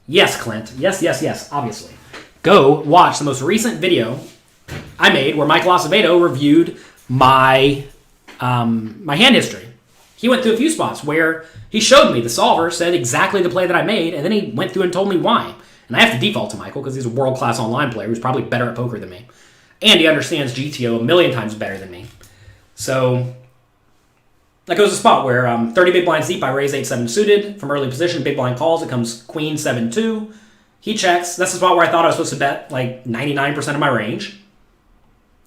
Yes, Clint. Yes, obviously. Go watch the most recent video I made where Michael Acevedo reviewed my hand history. He went through a few spots where he showed me the solver, said exactly the play that I made, and then he went through and told me why. And I have to default to Michael because he's a world-class online player who's probably better at poker than me. And he understands GTO a million times better than me. So that goes a spot where 30 big blinds deep, I raise 8-7 suited. From early position, big blind calls, it comes queen 7-2. He checks. That's the spot where I thought I was supposed to bet like 99% of my range.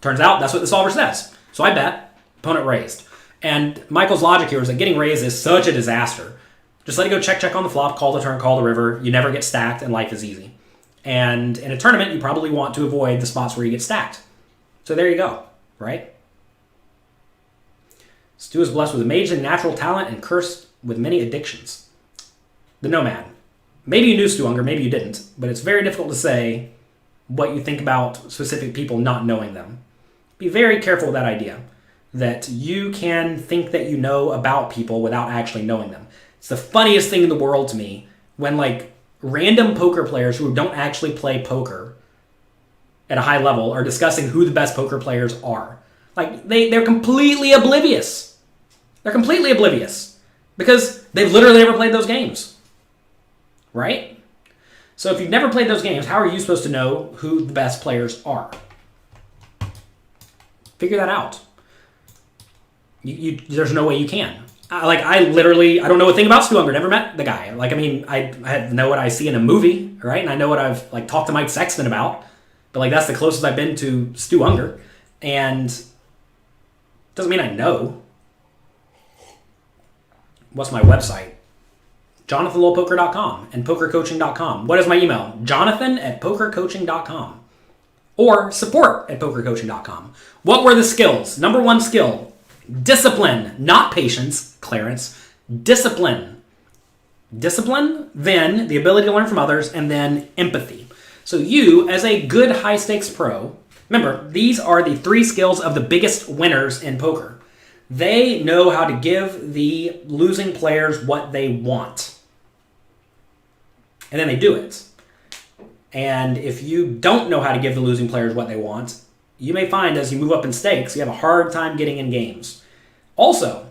Turns out that's what the solver says. So I bet. Opponent raised. And Michael's logic here is that getting raised is such a disaster. Just let it go check on the flop, call the turn, call the river. You never get stacked, and life is easy. And in a tournament, you probably want to avoid the spots where you get stacked. So there you go, right? Stu is blessed with amazing natural talent and cursed with many addictions. The Nomad. Maybe you knew Stu Unger, maybe you didn't, but it's very difficult to say what you think about specific people not knowing them. Be very careful with that idea, that you can think that you know about people without actually knowing them. It's the funniest thing in the world to me when like random poker players who don't actually play poker at a high level are discussing who the best poker players are. Like they're completely oblivious. They're completely oblivious because they've literally never played those games, right? So if you've never played those games, how are you supposed to know who the best players are? Figure that out. There's no way you can. I don't know a thing about Stu Unger. Never met the guy. I know what I see in a movie, right? And I know what I've talked to Mike Sexton about. But that's the closest I've been to Stu Unger. And doesn't mean I know. What's my website? JonathanLowPoker.com and PokerCoaching.com. What is my email? Jonathan@PokerCoaching.com or support@PokerCoaching.com. What were the skills? Number one skill, discipline, not patience, Clarence. Discipline. Discipline, then the ability to learn from others, and then empathy. So you, as a good high-stakes pro, remember, these are the 3 skills of the biggest winners in poker. They know how to give the losing players what they want. And then they do it. And if you don't know how to give the losing players what they want, you may find as you move up in stakes, you have a hard time getting in games. Also,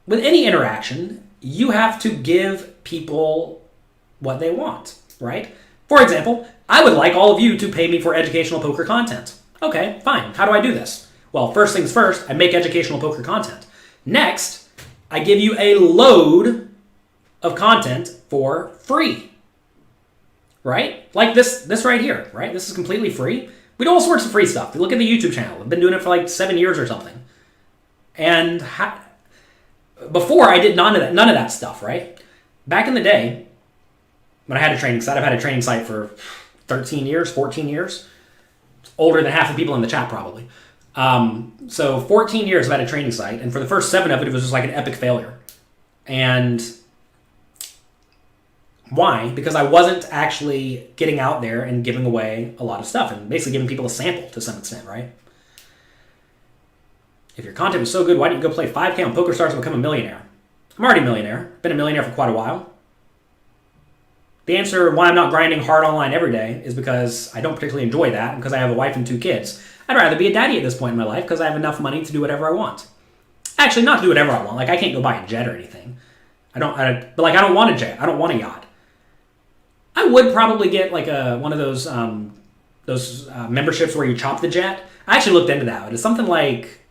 with any interaction, you have to give people what they want, right? For example, I would like all of you to pay me for educational poker content. Okay, fine. How do I do this? Well, first things first, I make educational poker content. Next, I give you a load of content for free, right? Like this right here, right? This is completely free. We do all sorts of free stuff. You look at the YouTube channel. I've been doing it for 7 years or something. And before, I did none of that stuff, right? Back in the day, when I had a training site, I've had a training site for 13 years, 14 years. It's older than half the people in the chat, probably. So 14 years I've had a training site, and for the first 7 of it, it was just like an epic failure. And why? Because I wasn't actually getting out there and giving away a lot of stuff and basically giving people a sample to some extent, right? If your content was so good, why didn't you go play 5K on PokerStars and become a millionaire? I'm already a millionaire. Been a millionaire for quite a while. The answer why I'm not grinding hard online every day is because I don't particularly enjoy that and because I have a wife and 2 kids. I'd rather be a daddy at this point in my life because I have enough money to do whatever I want. Actually, not to do whatever I want. I can't go buy a jet or anything. I don't want a jet. I don't want a yacht. I would probably get one of those memberships where you chop the jet. I actually looked into that. It's something like,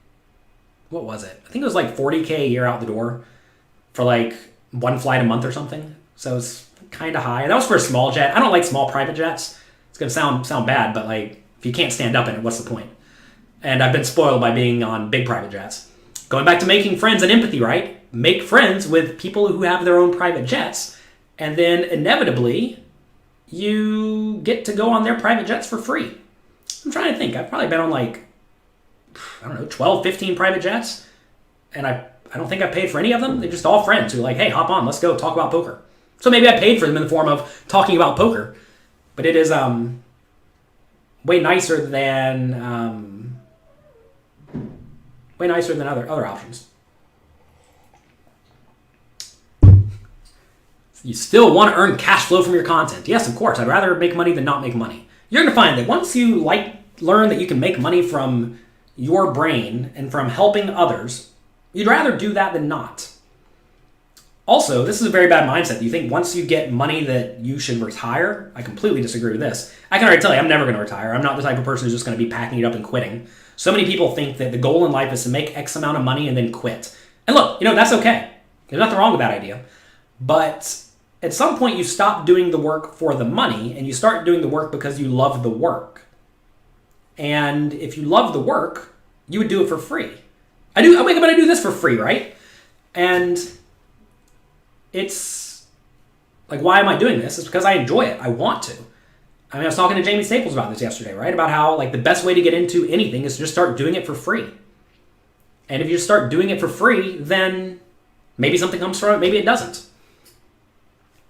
what was it? I think it was $40K a year out the door for 1 flight a month or something. So it's kind of high. That was for a small jet. I don't like small private jets. It's going to sound bad, but if you can't stand up in it, what's the point? And I've been spoiled by being on big private jets. Going back to making friends and empathy, right? Make friends with people who have their own private jets, and then inevitably you get to go on their private jets for free. I'm trying to think. I've probably been on 12, 15 private jets, and I don't think I paid for any of them. They're just all friends who are hey, hop on, let's go talk about poker. So maybe I paid for them in the form of talking about poker, but it is way nicer than other options. You still want to earn cash flow from your content. Yes, of course. I'd rather make money than not make money. You're going to find that once you learn that you can make money from your brain and from helping others, you'd rather do that than not. Also, this is a very bad mindset. You think once you get money that you should retire? I completely disagree with this. I can already tell you, I'm never going to retire. I'm not the type of person who's just going to be packing it up and quitting. So many people think that the goal in life is to make X amount of money and then quit. And look, that's okay. There's nothing wrong with that idea. But at some point you stop doing the work for the money and you start doing the work because you love the work. And if you love the work, you would do it for free. I wake up and I do this for free, right? And it's like, why am I doing this? It's because I enjoy it. I want to. I mean, I was talking to Jamie Staples about this yesterday, right? About how like the best way to get into anything is to just start doing it for free. And if you start doing it for free, then maybe something comes from it, maybe it doesn't.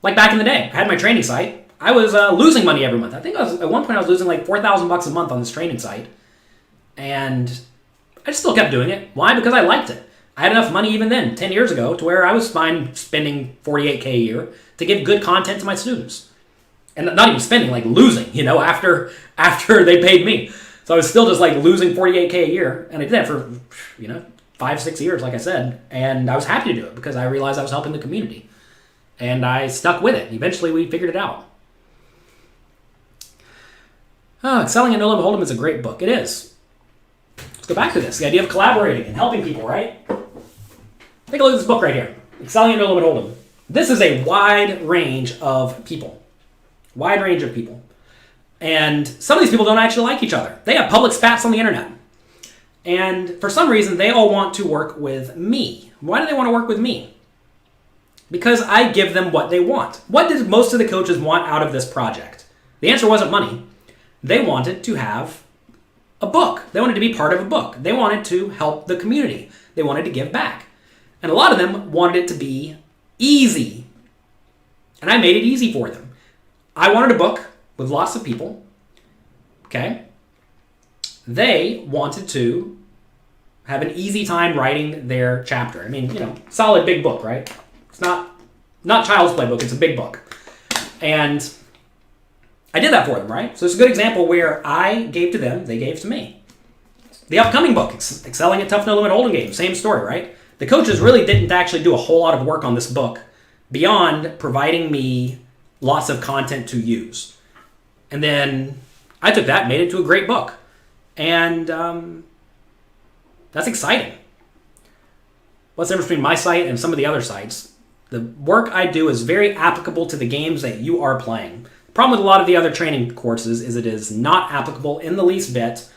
Like back in the day, I had my training site. I was losing money every month. I think at one point I was losing like $4,000 a month on this training site. And I just still kept doing it. Why? Because I liked it. I had enough money even then, 10 years ago, to where I was fine spending $48K a year to give good content to my students. And not even spending, like losing, after they paid me. So I was still just like losing $48K a year. And I did that for, 5-6 years, like I said. And I was happy to do it because I realized I was helping the community. And I stuck with it. Eventually we figured it out. Excelling at No Limit Hold'em is a great book. It is. Let's go back to this. The idea of collaborating and helping people, right? Take a look at this book right here. Excelling at No Limit Hold'em. This is a wide range of people. Wide range of people. And some of these people don't actually like each other. They have public spats on the internet. And for some reason, they all want to work with me. Why do they want to work with me? Because I give them what they want. What did most of the coaches want out of this project? The answer wasn't money. They wanted to have a book. They wanted to be part of a book. They wanted to help the community. They wanted to give back. And a lot of them wanted it to be easy. And I made it easy for them. I wanted a book with lots of people. Okay? They wanted to have an easy time writing their chapter. I mean, solid big book, right? It's not child's play book. It's a big book. And I did that for them, right? So it's a good example where I gave to them, they gave to me. The upcoming book, Excelling at Tough No Limit Hold'em Game, same story, right? The coaches really didn't actually do a whole lot of work on this book beyond providing me lots of content to use. And then I took that and made it into a great book. And that's exciting. What's the difference between my site and some of the other sites? The work I do is very applicable to the games that you are playing. The problem with a lot of the other training courses is it is not applicable in the least bit,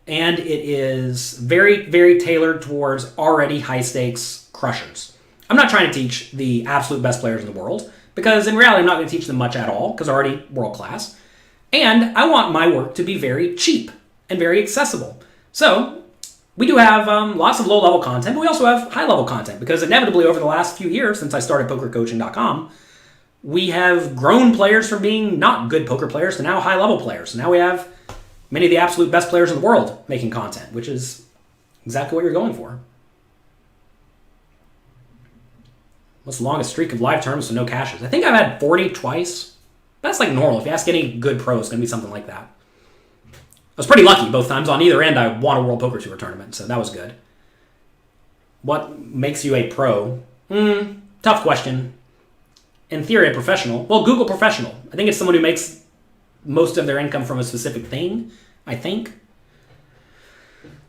and it is very, very tailored towards already high-stakes crushers. I'm not trying to teach the absolute best players in the world, because in reality I'm not going to teach them much at all, because they're already world-class. And I want my work to be very cheap and very accessible. So we do have lots of low-level content, but we also have high-level content, because inevitably over the last few years since I started pokercoaching.com, we have grown players from being not good poker players to now high-level players. So now we have many of the absolute best players in the world making content, which is exactly what you're going for. What's the longest streak of live tournaments with no cashes? I think I've had 40 twice. That's like normal. If you ask any good pro, it's going to be something like that. I was pretty lucky both times. On either end, I won a World Poker Tour tournament, so that was good. What makes you a pro? Tough question. In theory, a professional. Well, Google professional. I think it's someone who makes most of their income from a specific thing, I think.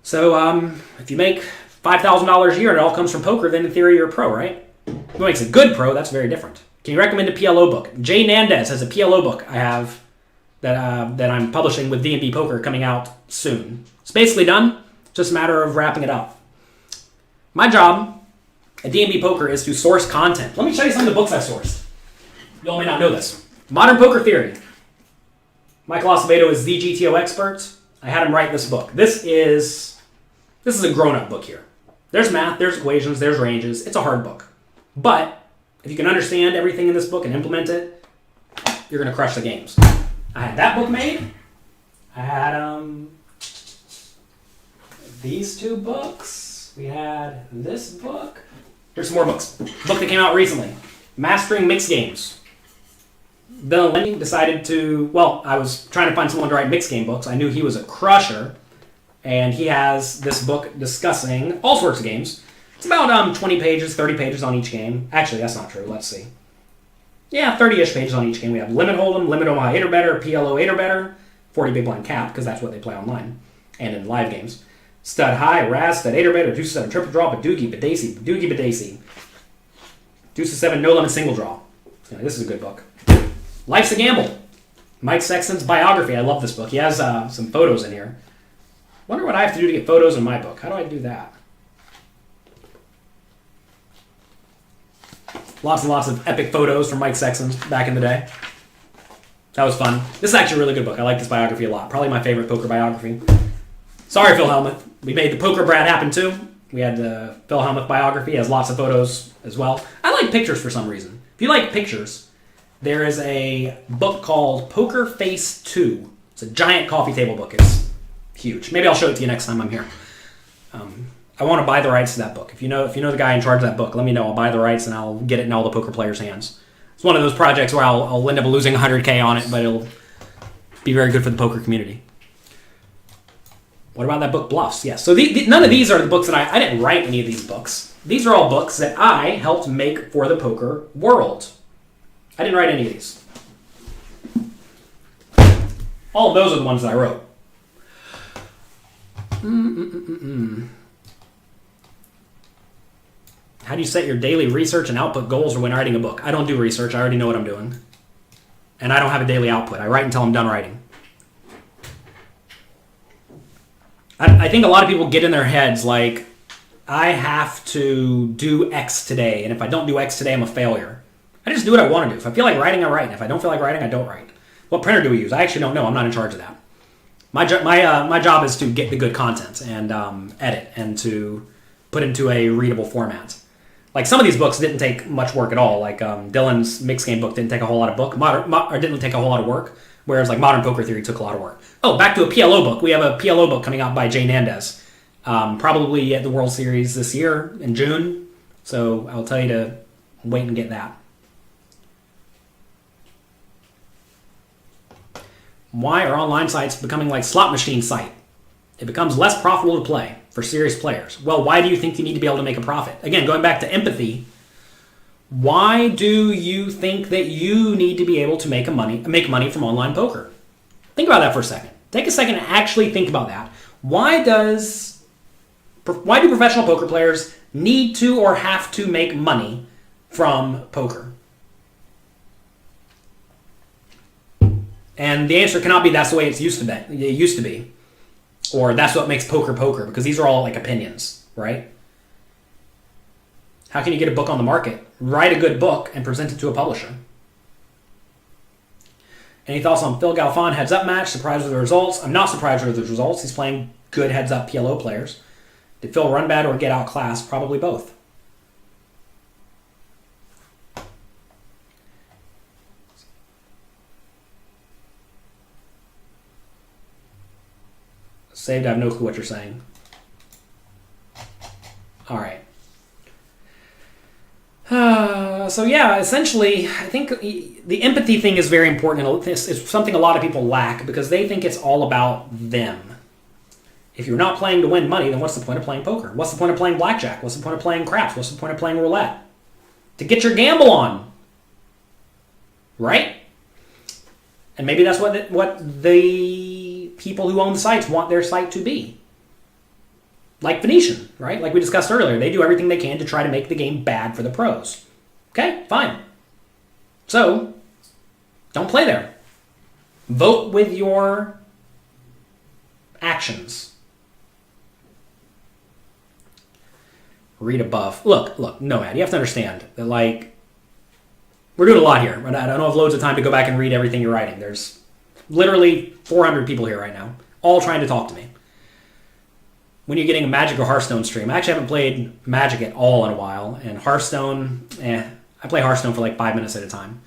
So if you make $5,000 a year and it all comes from poker, then in theory you're a pro, right? What makes a good pro, that's very different. Can you recommend a PLO book? Jay Nandez has a PLO book I have that I'm publishing with D&B Poker coming out soon. It's basically done. It's just a matter of wrapping it up. My job at D&B Poker is to source content. Let me show you some of the books I sourced. You all may not know this. Modern Poker Theory. Michael Acevedo is the GTO expert. I had him write this book. This is a grown-up book here. There's math, there's equations, there's ranges. It's a hard book. But if you can understand everything in this book and implement it, you're going to crush the games. I had that book made. I had these two books. We had this book. Here's some more books. A book that came out recently. Mastering Mixed Games. Bill Lenny decided to, I was trying to find someone to write mixed game books. I knew he was a crusher. And he has this book discussing all sorts of games. It's about 20 pages, 30 pages on each game. Actually, that's not true. Let's see. Yeah, 30-ish pages on each game. We have Limit Hold'em, Limit Omaha 8 or better, PLO 8 or better, 40 Big Blind Cap, because that's what they play online and in live games. Stud High, Raz, Stud 8 or better, Deuce 7 Triple Draw, Badoogie, Badacey, Deuce 7 No Limit Single Draw. Yeah, this is a good book. Life's a Gamble. Mike Sexton's biography. I love this book. He has some photos in here. Wonder what I have to do to get photos in my book. How do I do that? Lots and lots of epic photos from Mike Sexton back in the day. That was fun. This is actually a really good book. I like this biography a lot. Probably my favorite poker biography. Sorry, Phil Hellmuth. We made the Poker Brad happen too. We had the Phil Hellmuth biography. It has lots of photos as well. I like pictures for some reason. If you like pictures, there is a book called Poker Face 2. It's a giant coffee table book. It's huge. Maybe I'll show it to you next time I'm here. I want to buy the rights to that book. If you know the guy in charge of that book, let me know. I'll buy the rights and I'll get it in all the poker players' hands. It's one of those projects where I'll end up losing $100K on it, but it'll be very good for the poker community. What about that book, Bluffs? Yes. So none of these are the books that I didn't write any of these books. These are all books that I helped make for the poker world. I didn't write any of these. All of those are the ones that I wrote. How do you set your daily research and output goals when writing a book? I don't do research. I already know what I'm doing. And I don't have a daily output. I write until I'm done writing. I think a lot of people get in their heads like, I have to do X today, and if I don't do X today, I'm a failure. I just do what I want to do. If I feel like writing, I write. And if I don't feel like writing, I don't write. What printer do we use? I actually don't know. I'm not in charge of that. My job is to get the good content and edit and to put into a readable format. Like some of these books didn't take much work at all. Like Dylan's mixed game book didn't take a whole lot of didn't take a whole lot of work. Whereas like Modern Poker Theory took a lot of work. Oh, back to a PLO book. We have a PLO book coming out by Jay Nandez. Probably at the World Series this year in June. So I'll tell you to wait and get that. Why are online sites becoming like slot machine site? It becomes less profitable to play for serious players. Well, why do you think you need to be able to make a profit? Again, going back to empathy, why do you think that you need to be able to make money from online poker? Think about that for a second. Take a second and actually think about that. Why do professional poker players need to or have to make money from poker? And the answer cannot be that's the way it used to be. Or that's what makes poker poker, because these are all like opinions, right? How can you get a book on the market? Write a good book and present it to a publisher. Any thoughts on Phil Galfond heads up match? Surprised with the results? I'm not surprised with the results. He's playing good heads up PLO players. Did Phil run bad or get outclassed? Probably both. Saved, I have no clue what you're saying. All right. So yeah, essentially, I think the empathy thing is very important. It's something a lot of people lack because they think it's all about them. If you're not playing to win money, then what's the point of playing poker? What's the point of playing blackjack? What's the point of playing craps? What's the point of playing roulette? To get your gamble on. Right? And maybe that's what the people who own the sites want their site to be. Like Venetian, right? Like we discussed earlier. They do everything they can to try to make the game bad for the pros. Okay, fine. So, don't play there. Vote with your actions. Read above. Look, Nomad, you have to understand that, like, we're doing a lot here. I don't have loads of time to go back and read everything you're writing. There's literally 400 people here right now, all trying to talk to me. When you're getting a Magic or Hearthstone stream, I actually haven't played Magic at all in a while, and Hearthstone, I play Hearthstone for like 5 minutes at a time.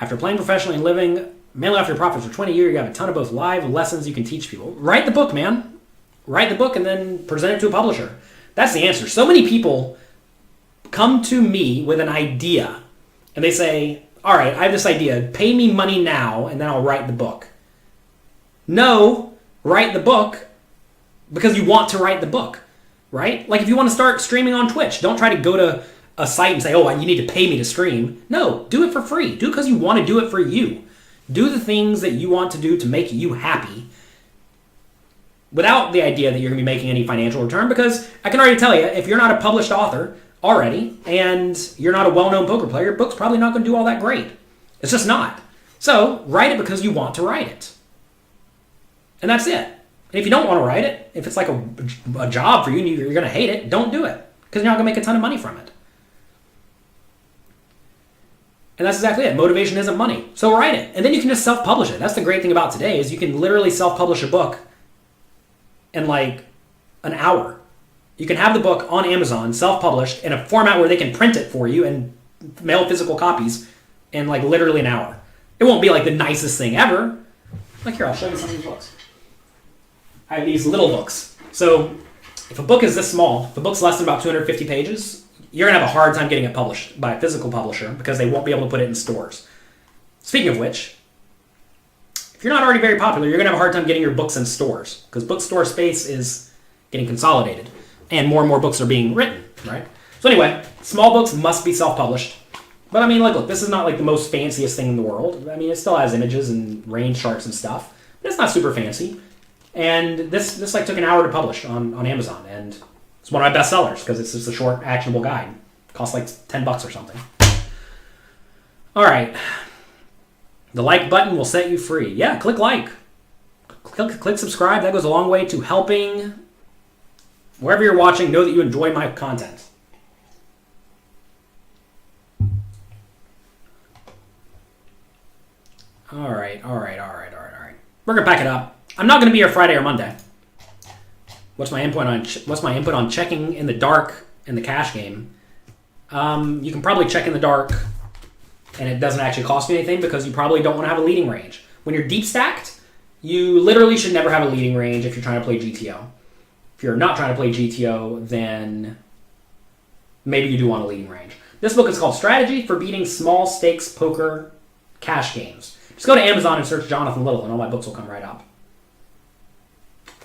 After playing professionally and living mainly off your profits for 20 years, you have a ton of both live lessons you can teach people. Write the book, man. Write the book and then present it to a publisher. That's the answer. So many people come to me with an idea, and they say, all right, I have this idea. Pay me money now, and then I'll write the book. No, write the book because you want to write the book, right? Like if you want to start streaming on Twitch, don't try to go to a site and say, oh, you need to pay me to stream. No, do it for free. Do it because you want to do it for you. Do the things that you want to do to make you happy without the idea that you're going to be making any financial return, because I can already tell you, if you're not a published author already, and you're not a well-known poker player, your book's probably not going to do all that great. It's just not. So write it because you want to write it. And that's it. And if you don't want to write it, if it's like a job for you and you're going to hate it, don't do it because you're not going to make a ton of money from it. And that's exactly it. Motivation isn't money. So write it. And then you can just self-publish it. That's the great thing about today is you can literally self-publish a book in like an hour. You can have the book on Amazon, self-published, in a format where they can print it for you and mail physical copies in like literally an hour. It won't be like the nicest thing ever. Like here, I'll show you some of these books. I have these little books. So if a book is this small, if a book's less than about 250 pages, you're going to have a hard time getting it published by a physical publisher because they won't be able to put it in stores. Speaking of which, if you're not already very popular, you're going to have a hard time getting your books in stores because bookstore space is getting consolidated and more books are being written, right? So anyway, small books must be self-published. But I mean, look, this is not like the most fanciest thing in the world. I mean, it still has images and range charts and stuff, but it's not super fancy. And this like took an hour to publish on Amazon, and it's one of my best sellers because it's just a short, actionable guide. It costs like $10 or something. All right. The like button will set you free. Yeah, click like. Click subscribe. That goes a long way to helping wherever you're watching know that you enjoy my content. All right. We're gonna pack it up. I'm not gonna be here Friday or Monday. What's my input on checking in the dark in the cash game? You can probably check in the dark, and it doesn't actually cost you anything because you probably don't want to have a leading range. When you're deep stacked, you literally should never have a leading range if you're trying to play GTO. If you're not trying to play GTO, then maybe you do want a leading range. This book is called Strategy for Beating Small Stakes Poker Cash Games. Just go to Amazon and search Jonathan Little, and all my books will come right up.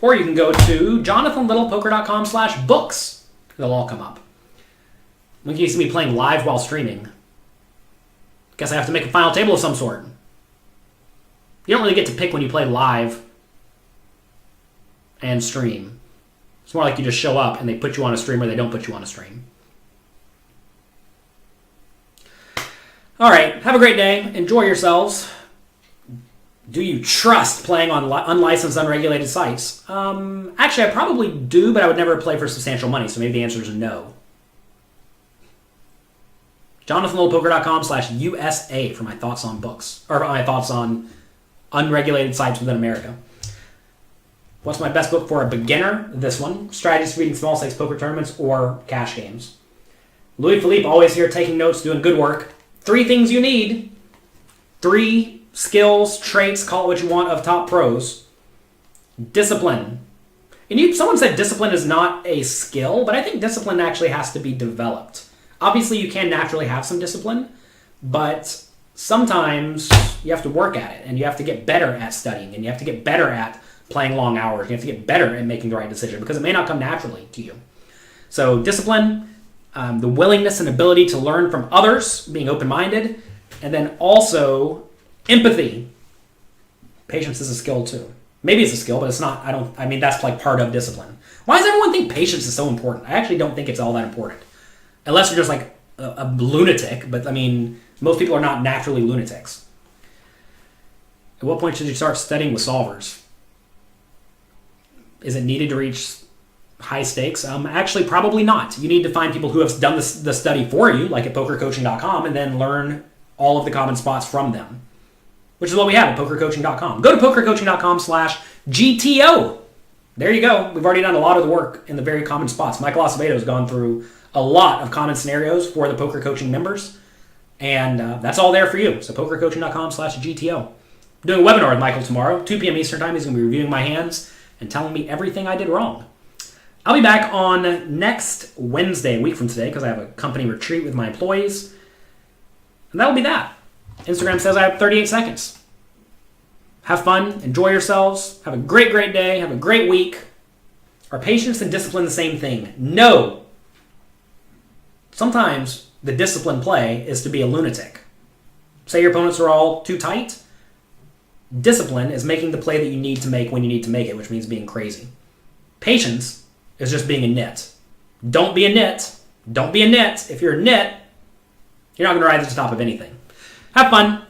Or you can go to jonathanlittlepoker.com/books. They'll all come up. When you see me playing live while streaming, guess I have to make a final table of some sort. You don't really get to pick when you play live and stream. It's more like you just show up and they put you on a stream or they don't put you on a stream. All right, have a great day. Enjoy yourselves. Do you trust playing on unlicensed, unregulated sites? Actually, I probably do, but I would never play for substantial money, so maybe the answer is no. JonathanLittlePoker.com/USA for my thoughts on books, or my thoughts on unregulated sites within America. What's my best book for a beginner? This one, Strategies for Beating Small Stakes Poker Tournaments or Cash Games. Louis Philippe, always here taking notes, doing good work. 3 things you need. 3 skills, traits, call it what you want, of top pros. Discipline. And someone said discipline is not a skill, but I think discipline actually has to be developed. Obviously, you can naturally have some discipline, but sometimes you have to work at it, and you have to get better at studying, and you have to get better at playing long hours, and you have to get better at making the right decision, because it may not come naturally to you. So discipline, the willingness and ability to learn from others, being open-minded, and then also empathy. Patience is a skill too. Maybe it's a skill, but it's not. I mean, that's like part of discipline. Why does everyone think patience is so important? I actually don't think it's all that important. Unless you're just like a lunatic, but I mean, most people are not naturally lunatics. At what point should you start studying with solvers? Is it needed to reach high stakes? Actually, probably not. You need to find people who have done the study for you, like at pokercoaching.com, and then learn all of the common spots from them, which is what we have at pokercoaching.com. Go to pokercoaching.com/GTO. There you go. We've already done a lot of the work in the very common spots. Michael Acevedo has gone through a lot of common scenarios for the Poker Coaching members, and that's all there for you. So pokercoaching.com/GTO. I'm doing a webinar with Michael tomorrow, 2 p.m. Eastern Time. He's going to be reviewing my hands and telling me everything I did wrong. I'll be back on next Wednesday, a week from today, because I have a company retreat with my employees. And that'll be that. Instagram says I have 38 seconds. Have fun. Enjoy yourselves. Have a great, great day. Have a great week. Are patience and discipline the same thing? No. Sometimes the discipline play is to be a lunatic. Say your opponents are all too tight. Discipline is making the play that you need to make when you need to make it, which means being crazy. Patience is just being a nit. Don't be a nit. Don't be a nit. If you're a nit, you're not going to rise to the top of anything. Have fun.